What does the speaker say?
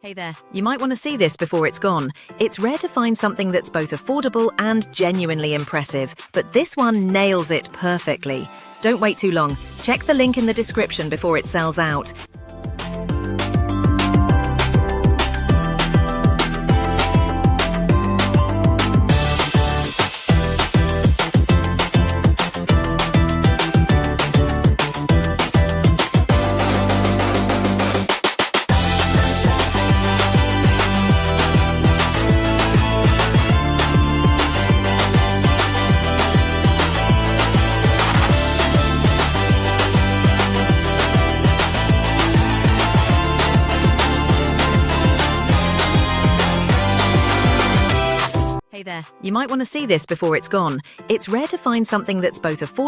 Hey there, you might want to see this before it's gone. It's rare to find something that's both affordable and genuinely impressive, but this one nails it perfectly. Don't wait too long. Check the link in the description before it sells out. Hey there, you might want to see this before it's gone. It's rare to find something that's both affordable